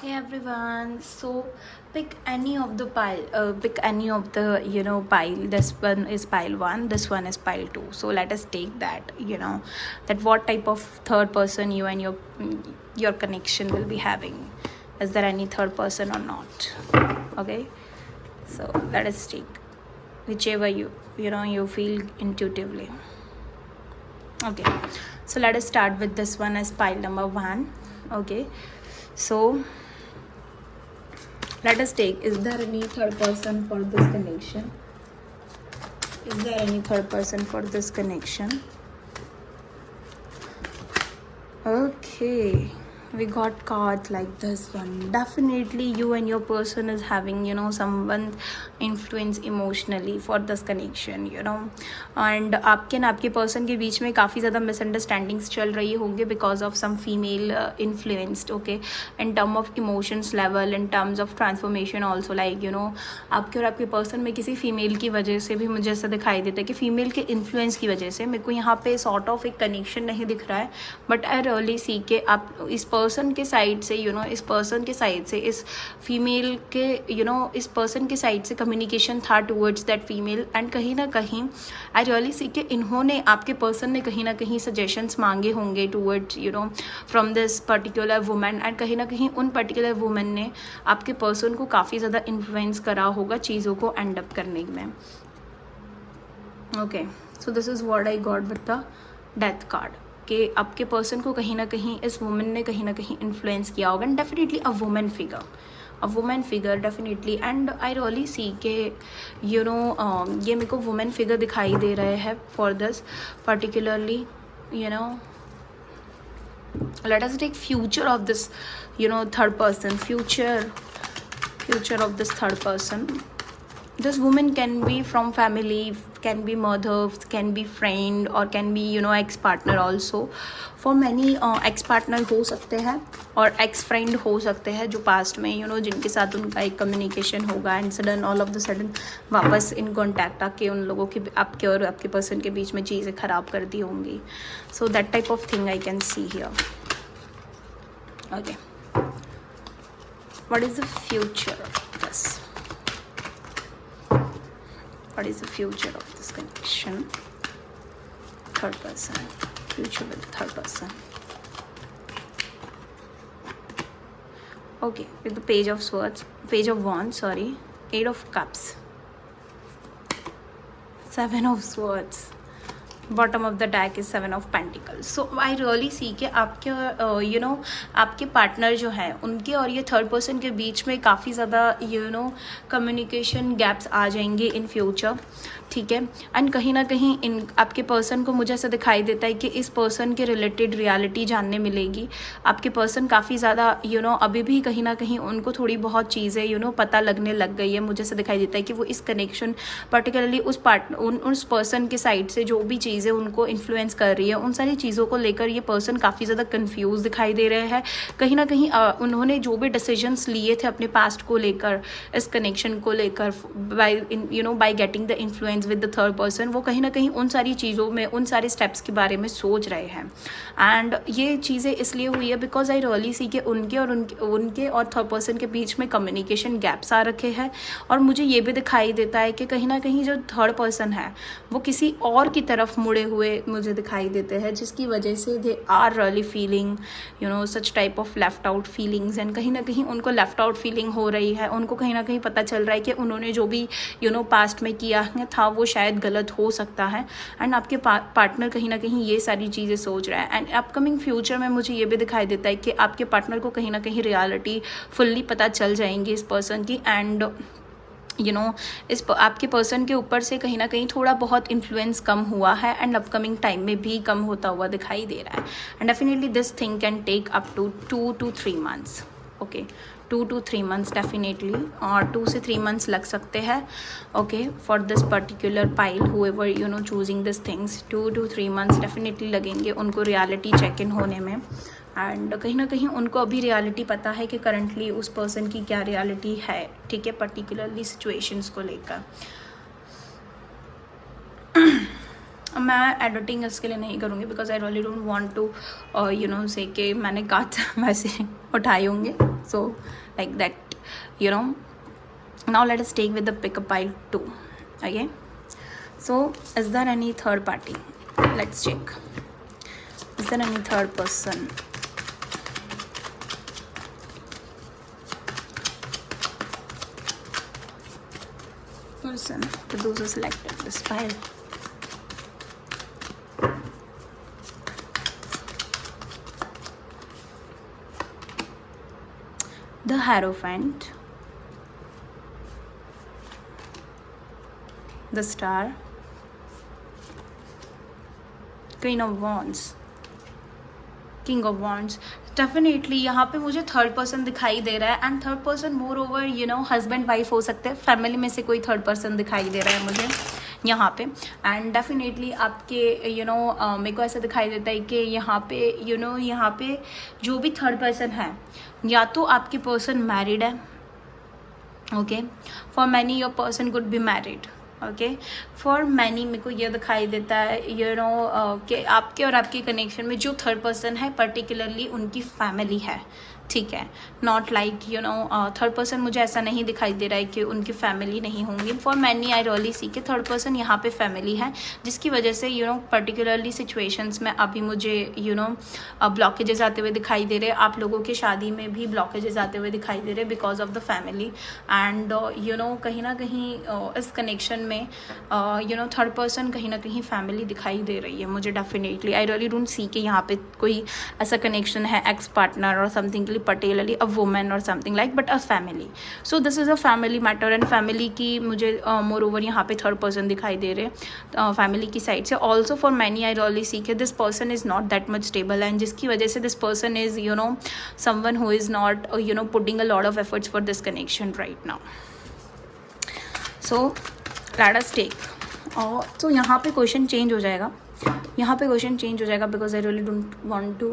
Hey everyone, so pick any of the pile, pick any of the pile. This one is pile 1, this one is pile 2. So let us take that, that what type of third person you and your connection will be having. Is there any third person or not? Okay, so let us take whichever you feel intuitively. Okay, so let us start with this one as pile number 1. Okay, so let us take, is there any third person for this connection? Is there any third person for this connection? Okay, we got cards like this one. Definitely you and your person is having someone influence emotionally for this connection, and आपके ना आपके person के बीच में काफ़ी ज़्यादा misunderstandings चल रही होंगे because of some female influenced, okay, in term of emotions level, in terms of transformation also, like आपके और आपके person में किसी female की वजह से भी मुझे ऐसा दिखाई देता है कि female के influence की वजह से मेरे को यहाँ पे sort of एक connection नहीं दिख रहा है, but I really see कि आप इस पर्सन के साइड से इस पर्सन के साइड से इस फीमेल के इस पर्सन के साइड से कम्युनिकेशन था टूवर्ड्स दैट फीमेल, एंड कहीं ना कहीं आई रियली सी कि इन्होंने आपके पर्सन ने कहीं ना कहीं सजेशंस मांगे होंगे towards from this particular women, and कहीं ना कहीं उन पर्टिकुलर वुमेन ने आपके पर्सन को काफ़ी ज़्यादा इन्फ्लुएंस करा होगा चीज़ों को एंड अप करने में. Okay, so this is what I got with the death card कि आपके पर्सन को कहीं ना कहीं इस वुमेन ने कहीं ना कहीं इन्फ्लुएंस किया होगा, and definitely a women figure definitely. And I really see के ये मेरे को वुमेन फिगर दिखाई दे रहे हैं for this particularly. let us take future of this third person, future of this third person. This woman can be from family, can be mother, can be friend, or can be ex-partner also. For many ex-partner हो सकते हैं और ex-friend हो सकते हैं जो past में जिनके साथ उनका एक कम्युनिकेशन होगा and sudden all of the sudden वापस इन कॉन्टैक्ट आके उन लोगों के आपके और आपके पर्सन के बीच में चीज़ें ख़राब कर दी होंगी. So that type of thing I can see here. Okay, what is the future of this? What is the future of this connection? Third person. Future with the third person. Okay, with the page of swords, page of wands, sorry, 8 of cups, 7 of swords. Bottom of the deck is 7 of pentacles. So I really सी कि आपके आपके partner जो है उनके और ये third person के बीच में काफ़ी ज़्यादा कम्युनिकेशन गैप्स आ जाएंगे इन फ्यूचर, ठीक है. एंड कहीं ना कहीं इन आपके पर्सन को मुझे ऐसा दिखाई देता है कि इस पर्सन के रिलेटेड रियलिटी जानने मिलेगी. आपके पर्सन काफ़ी ज़्यादा अभी भी कहीं ना कहीं उनको थोड़ी बहुत चीज़ें पता लगने लग गई है. मुझे ऐसा दिखाई देता है कि वो इस कनेक्शन पर्टिकुलरली उस पर्सन के साइड से जो भी चीज़ें उनको इन्फ्लुएंस कर रही है उन सारी चीज़ों को लेकर ये पर्सन काफ़ी ज़्यादा कंफ्यूज दिखाई दे रहे हैं. कहीं ना कहीं उन्होंने जो भी डिसीजंस लिए थे अपने पास्ट को लेकर, इस कनेक्शन को लेकर, by getting the influence with the third person, वो कहीं ना कहीं उन सारी चीज़ों में उन सारे स्टेप्स के बारे में सोच रहे हैं. एंड ये चीज़ें इसलिए हुई है बिकॉज आई रियली सी के उनके और थर्ड पर्सन के बीच में कम्युनिकेशन गैप्स आ रखे हैं. और मुझे ये भी दिखाई देता है कि कहीं ना कहीं जो थर्ड पर्सन है वो किसी और की तरफ मुड़े हुए मुझे दिखाई देते हैं, जिसकी वजह से they are really feeling such type of left out feelings. And कहीं ना कहीं उनको लेफ्ट आउट फीलिंग हो रही है. उनको कहीं ना कहीं पता चल रहा है कि उन्होंने जो भी पास्ट में किया था वो शायद गलत हो सकता है. एंड आपके पार्टनर कहीं ना कहीं ये सारी चीज़ें सोच रहा है. एंड अपकमिंग फ्यूचर में मुझे ये भी दिखाई देता है कि आपके पार्टनर को कहीं ना कहीं रियलिटी फुल्ली पता चल जाएंगी इस पर्सन की. एंड इस आपके पर्सन के ऊपर से कहीं ना कहीं थोड़ा बहुत इन्फ्लुएंस कम हुआ है एंड अपकमिंग टाइम में भी कम होता हुआ दिखाई दे रहा है. And definitely this thing can take up to 2 to 3 months. Okay, 2 to 3 months definitely, और 2 से 3 months लग सकते हैं. Okay, for this particular pile whoever choosing this things, 2 to 3 months definitely लगेंगे उनको रियलिटी चेक इन होने में. एंड कहीं ना कहीं उनको अभी रियलिटी पता है कि करंटली उस पर्सन की क्या रियलिटी है, ठीक है, पर्टिकुलरली सिचुएशंस को लेकर. मैं एडिटिंग इसके लिए नहीं करूँगी because I really don't want to say कि मैंने कार्ड्स वैसे उठाए होंगे. So like that, you know. Now let us take with the pickup pile 2. Okay, so is there any third party? Let's check. Is there any third person? For those who selected this pile. The Hierophant, the Star, Queen of Wands, King of Wands. Definitely यहाँ पे मुझे third person दिखाई दे रहा है, and third person more over husband wife हो सकते हैं, फैमिली में से कोई थर्ड पर्सन दिखाई दे रहा है मुझे यहाँ पे. एंड डेफिनेटली आपके मेरे को ऐसा दिखाई देता है कि यहाँ पे यहाँ पे जो भी थर्ड पर्सन है, या तो आपके पर्सन मैरिड है. Okay, for many your person could be married. Okay, for many मेरे को ये दिखाई देता है कि आपके और आपके कनेक्शन में जो थर्ड पर्सन है पर्टिकुलरली उनकी फैमिली है. ठीक है, नॉट लाइक थर्ड पर्सन मुझे ऐसा नहीं दिखाई दे रहा है कि उनकी फैमिली नहीं होंगी. For many I really see के थर्ड पर्सन यहाँ पे फैमिली है, जिसकी वजह से पर्टिकुलरली सिचुएशंस में अभी मुझे ब्लॉकेजेस आते हुए दिखाई दे रहे हैं. आप लोगों की शादी में भी ब्लॉकेजेस आते हुए दिखाई दे रहे हैं because of the family. And कहीं ना कहीं इस कनेक्शन में थर्ड पर्सन कहीं ना कहीं फैमिली दिखाई दे रही है मुझे. Definitely I really don't see के यहाँ पे कोई ऐसा कनेक्शन है एक्स पार्टनर और समथिंग के लिए, particularly a woman or something like, but a family. So this is a family matter, and family की मुझे मोर ओवर यहाँ पे थर्ड पर्सन दिखाई दे रहे फैमिली की साइड से. Also for many I really see के this person is not that much stable, and जिसकी वजह से this person is someone who is not putting a lot of efforts for this connection right now. So let us take. तो यहाँ पे question change हो जाएगा, because I really don't want to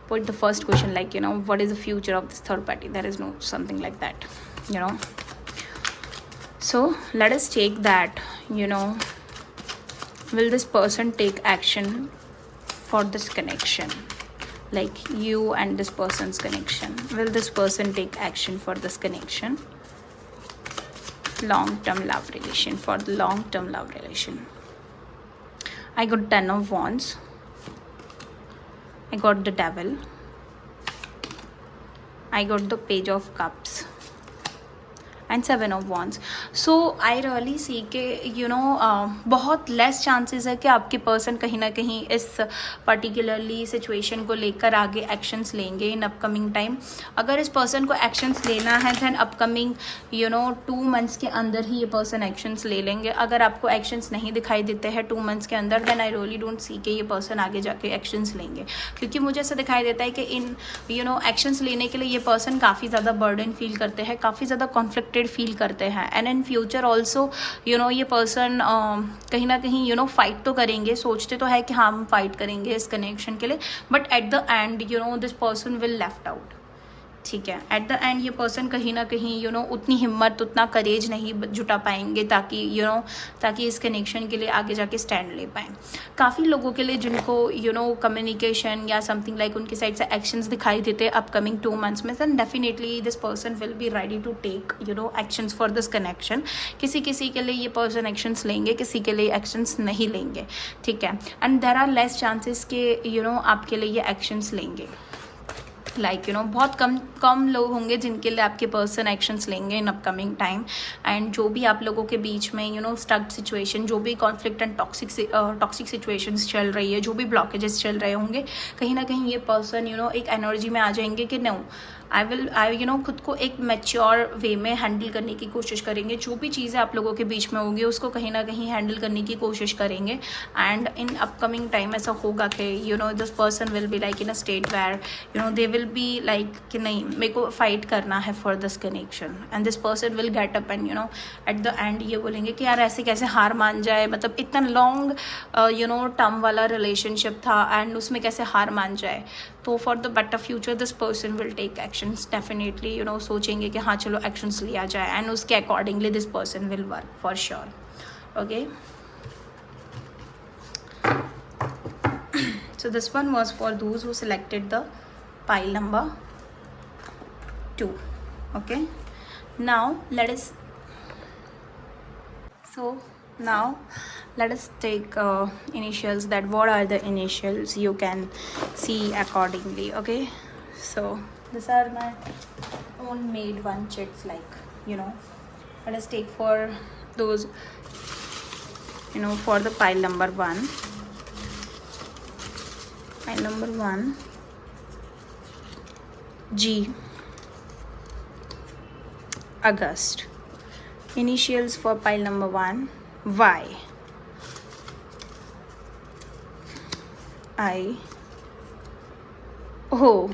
put the first question like what is the future of this third party. There is no something like that. So let us take that. Will this person take action for this connection, like you and this person's connection? Will this person take action for this connection? Long term love relation, for the long term love relation. I got 10 of Wands, I got the Devil, I got the Page of Cups, and 7 of Wands. So I really see के बहुत less chances है कि आपके person कहीं ना कहीं इस particularly situation को लेकर आगे एक्शंस लेंगे इन अपकमिंग टाइम. अगर इस पर्सन को एक्शंस लेना है दैन अपकमिंग 2 months के अंदर ही ये पर्सन एक्शंस ले लेंगे. अगर आपको एक्शंस नहीं दिखाई देते हैं 2 months के अंदर, then I really don't see के ये पर्सन आगे जाके एक्शंस लेंगे, क्योंकि मुझे ऐसा दिखाई देता है कि इन एक्शंस लेने के लिए ये पर्सन काफ़ी ज़्यादा बर्डन फील करते हैं, काफ़ी ज़्यादा कॉन्फ्लिक्ट फील करते हैं. एंड इन फ्यूचर ऑल्सो ये पर्सन कहीं ना कहीं फाइट तो करेंगे, सोचते तो है कि हाँ हम फाइट करेंगे इस कनेक्शन के लिए, but at the and this person will left out. ठीक है, एट द एंड ये पर्सन कहीं ना कहीं उतनी हिम्मत, उतना करेज नहीं जुटा पाएंगे ताकि ताकि इस कनेक्शन के लिए आगे जाके स्टैंड ले पाएँ. काफ़ी लोगों के लिए जिनको कम्युनिकेशन या समथिंग लाइक उनकी साइड से एक्शंस दिखाई देते हैं अपकमिंग 2 months में, then definitely this person will be ready to take actions for this connection. किसी किसी के लिए ये पर्सन एक्शंस लेंगे, किसी के लिए एक्शंस नहीं लेंगे. ठीक है, and there are less chances के आपके लिए ये एक्शंस लेंगे. बहुत कम लोग होंगे जिनके लिए आपके पर्सन एक्शंस लेंगे इन अपकमिंग टाइम. एंड जो भी आप लोगों के बीच में स्टक सिचुएशन, जो भी कॉन्फ्लिक्ट एंड टॉक्सिक सिचुएशंस चल रही है, जो भी ब्लॉकेजेस चल रहे होंगे, कहीं ना कहीं ये पर्सन एक एनर्जी में आ जाएंगे कि नो आई खुद को एक मैच्योर वे में हैंडल करने की कोशिश करेंगे. जो भी चीज़ें आप लोगों के बीच में होगी उसको कहीं ना कहीं हैंडल करने की कोशिश करेंगे. एंड इन अपकमिंग टाइम ऐसा होगा कि this person will be like in a state where they will be like कि नहीं, मेरे को फाइट करना है for this connection. And this person will get up and at the end ये बोलेंगे कि यार ऐसे कैसे हार मान जाए, मतलब इतना लॉन्ग टर्म वाला रिलेशनशिप था एंड उसमें कैसे हार मान जाए. तो for the better future this person will take actions. Definitely सोचेंगे कि हाँ चलो एक्शंस लिया जाए, एंड उसके accordingly this person will work for sure. Okay, so this one was for those who selected the pile number 2. Okay, now let us take initials, that what are the initials, you can see accordingly. Okay, so these are my own made one chits, like, let us take for those, for the pile number 1. Pile number 1, G, August. Initials for pile number 1, Y, I, O,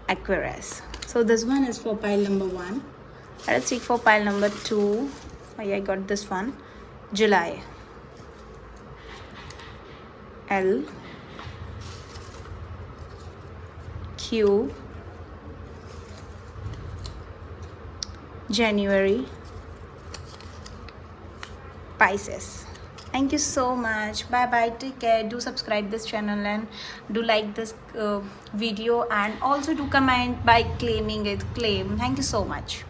Aquarius. So this one is for pile number 1. Let us take for pile number 2. I got this one, July, L, Q, January, Pisces. Thank you so much. Bye bye. Take care. Do subscribe this channel and do like this video, and also do comment by claiming it. Claim. Thank you so much.